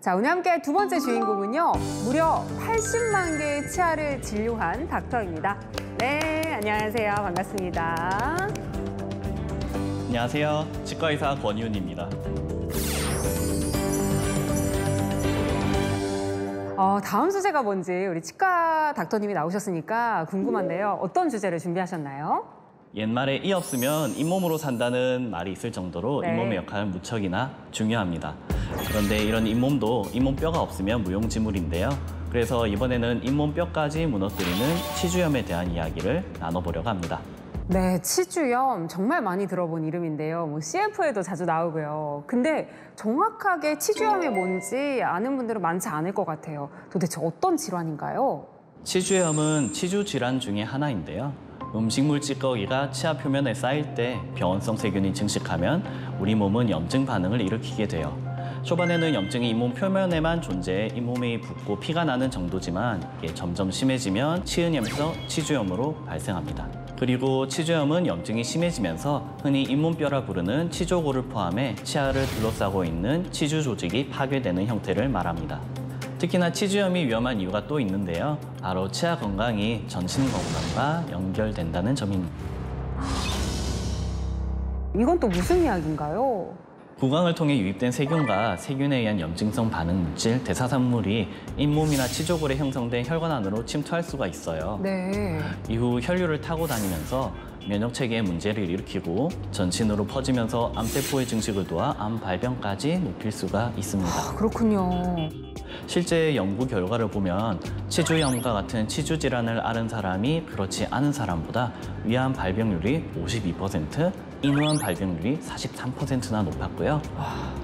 자, 오늘 함께할 두 번째 주인공은요. 무려 80만 개의 치아를 진료한 닥터입니다. 네, 안녕하세요. 반갑습니다. 안녕하세요. 치과의사 권희훈입니다. 다음 주제가 뭔지 우리 치과 닥터님이 나오셨으니까 궁금한데요. 어떤 주제를 준비하셨나요? 옛말에 이 없으면 잇몸으로 산다는 말이 있을 정도로 네. 잇몸의 역할은 무척이나 중요합니다. 그런데 이런 잇몸도 잇몸뼈가 없으면 무용지물인데요. 그래서 이번에는 잇몸뼈까지 무너뜨리는 치주염에 대한 이야기를 나눠보려고 합니다. 네, 치주염 정말 많이 들어본 이름인데요. 뭐 CF에도 자주 나오고요. 근데 정확하게 치주염이 뭔지 아는 분들은 많지 않을 것 같아요. 도대체 어떤 질환인가요? 치주염은 치주 질환 중에 하나인데요. 음식물 찌꺼기가 치아 표면에 쌓일 때 병원성 세균이 증식하면 우리 몸은 염증 반응을 일으키게 돼요. 초반에는 염증이 잇몸 표면에만 존재해 잇몸이 붓고 피가 나는 정도지만 이게 점점 심해지면 치은염에서 치주염으로 발생합니다. 그리고 치주염은 염증이 심해지면서 흔히 잇몸뼈라 부르는 치조골을 포함해 치아를 둘러싸고 있는 치주 조직이 파괴되는 형태를 말합니다. 특히나 치주염이 위험한 이유가 또 있는데요. 바로 치아 건강이 전신 건강과 연결된다는 점입니다. 이건 또 무슨 이야기인가요? 구강을 통해 유입된 세균과 세균에 의한 염증성 반응 물질, 대사산물이 잇몸이나 치조골에 형성된 혈관 안으로 침투할 수가 있어요. 네. 이후 혈류를 타고 다니면서 면역체계에 문제를 일으키고 전신으로 퍼지면서 암세포의 증식을 도와 암 발병까지 높일 수가 있습니다. 그렇군요. 실제 연구 결과를 보면 치주염과 같은 치주 질환을 앓은 사람이 그렇지 않은 사람보다 위암 발병률이 52%, 인후암 발병률이 43%나 높았고요.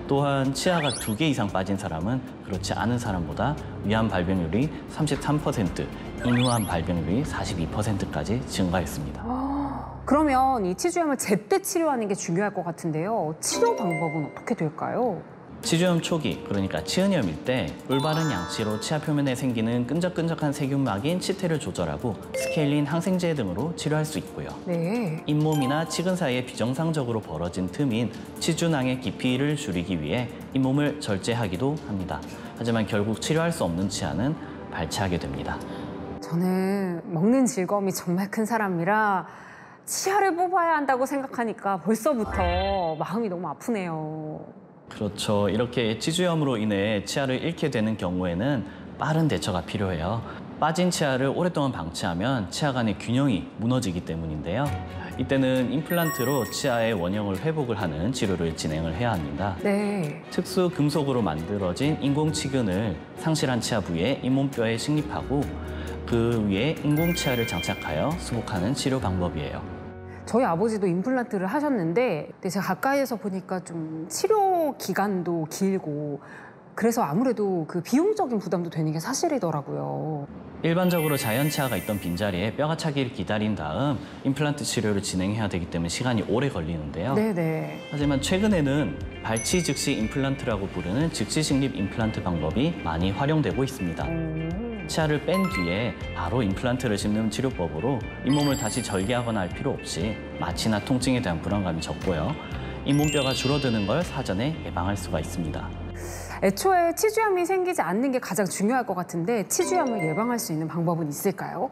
또한 치아가 2개 이상 빠진 사람은 그렇지 않은 사람보다 위암 발병률이 33%, 인후암 발병률이 42%까지 증가했습니다. 그러면 이 치주염을 제때 치료하는 게 중요할 것 같은데요. 치료 방법은 어떻게 될까요? 치주염 초기, 그러니까 치은염일 때 올바른 양치로 치아 표면에 생기는 끈적끈적한 세균막인 치태를 조절하고 스케일린 항생제 등으로 치료할 수 있고요. 네. 잇몸이나 치근 사이에 비정상적으로 벌어진 틈인 치주낭의 깊이를 줄이기 위해 잇몸을 절제하기도 합니다. 하지만 결국 치료할 수 없는 치아는 발치하게 됩니다. 저는 먹는 즐거움이 정말 큰 사람이라 치아를 뽑아야 한다고 생각하니까 벌써부터 마음이 너무 아프네요. 그렇죠. 이렇게 치주염으로 인해 치아를 잃게 되는 경우에는 빠른 대처가 필요해요. 빠진 치아를 오랫동안 방치하면 치아 간의 균형이 무너지기 때문인데요. 이때는 임플란트로 치아의 원형을 회복을 하는 치료를 진행을 해야 합니다. 네. 특수 금속으로 만들어진 인공치근을 상실한 치아 부위에 잇몸뼈에 식립하고 그 위에 인공치아를 장착하여 수복하는 치료 방법이에요. 저희 아버지도 임플란트를 하셨는데 근데 제가 가까이에서 보니까 좀 치료 기간도 길고 그래서 아무래도 그 비용적인 부담도 되는 게 사실이더라고요. 일반적으로 자연치아가 있던 빈자리에 뼈가 차기를 기다린 다음 임플란트 치료를 진행해야 되기 때문에 시간이 오래 걸리는데요. 네네. 하지만 최근에는 발치 즉시 임플란트라고 부르는 즉시 식립 임플란트 방법이 많이 활용되고 있습니다. 치아를 뺀 뒤에 바로 임플란트를 심는 치료법으로 잇몸을 다시 절개하거나 할 필요 없이 마취나 통증에 대한 불안감이 적고요. 잇몸뼈가 줄어드는 걸 사전에 예방할 수가 있습니다. 애초에 치주염이 생기지 않는 게 가장 중요할 것 같은데 치주염을 예방할 수 있는 방법은 있을까요?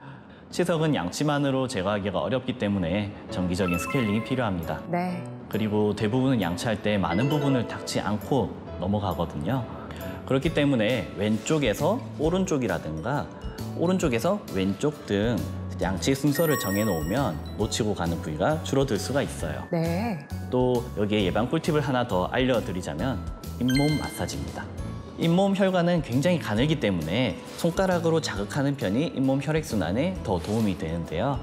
치석은 양치만으로 제거하기가 어렵기 때문에 정기적인 스케일링이 필요합니다. 네. 그리고 대부분은 양치할 때 많은 부분을 닦지 않고 넘어가거든요. 그렇기 때문에 왼쪽에서 오른쪽이라든가 오른쪽에서 왼쪽 등 양치 순서를 정해놓으면 놓치고 가는 부위가 줄어들 수가 있어요. 네. 또 여기에 예방 꿀팁을 하나 더 알려드리자면 잇몸 마사지입니다. 잇몸 혈관은 굉장히 가늘기 때문에 손가락으로 자극하는 편이 잇몸 혈액순환에 더 도움이 되는데요.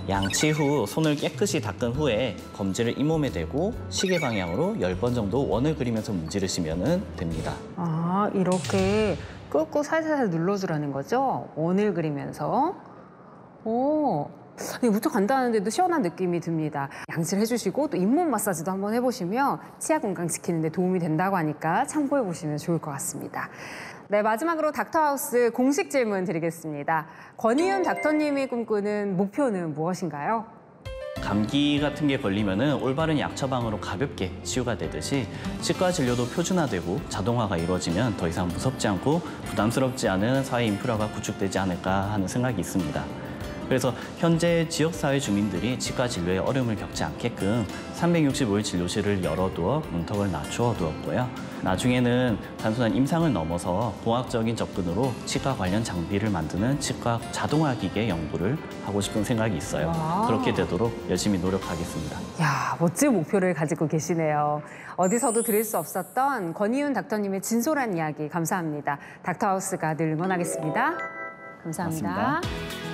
양치 후 손을 깨끗이 닦은 후에 검지를 잇몸에 대고 시계 방향으로 10번 정도 원을 그리면서 문지르시면 됩니다. 아, 이렇게 꾹꾹 살살살 눌러주라는 거죠? 원을 그리면서. 오, 무척 간단한데도 시원한 느낌이 듭니다. 양치를 해주시고 또 잇몸 마사지도 한번 해보시면 치아 건강 지키는 데 도움이 된다고 하니까 참고해보시면 좋을 것 같습니다. 네, 마지막으로 닥터하우스 공식 질문 드리겠습니다. 권희훈 닥터님이 꿈꾸는 목표는 무엇인가요? 감기 같은 게 걸리면은 올바른 약 처방으로 가볍게 치유가 되듯이 치과 진료도 표준화되고 자동화가 이루어지면 더 이상 무섭지 않고 부담스럽지 않은 사회 인프라가 구축되지 않을까 하는 생각이 있습니다. 그래서 현재 지역사회 주민들이 치과 진료에 어려움을 겪지 않게끔 365일 진료실을 열어두어 문턱을 낮추어 두었고요. 나중에는 단순한 임상을 넘어서 공학적인 접근으로 치과 관련 장비를 만드는 치과 자동화 기계 연구를 하고 싶은 생각이 있어요. 와. 그렇게 되도록 열심히 노력하겠습니다. 야, 멋진 목표를 가지고 계시네요. 어디서도 들을 수 없었던 권희윤 닥터님의 진솔한 이야기 감사합니다. 닥터하우스가 늘 응원하겠습니다. 감사합니다. 고맙습니다.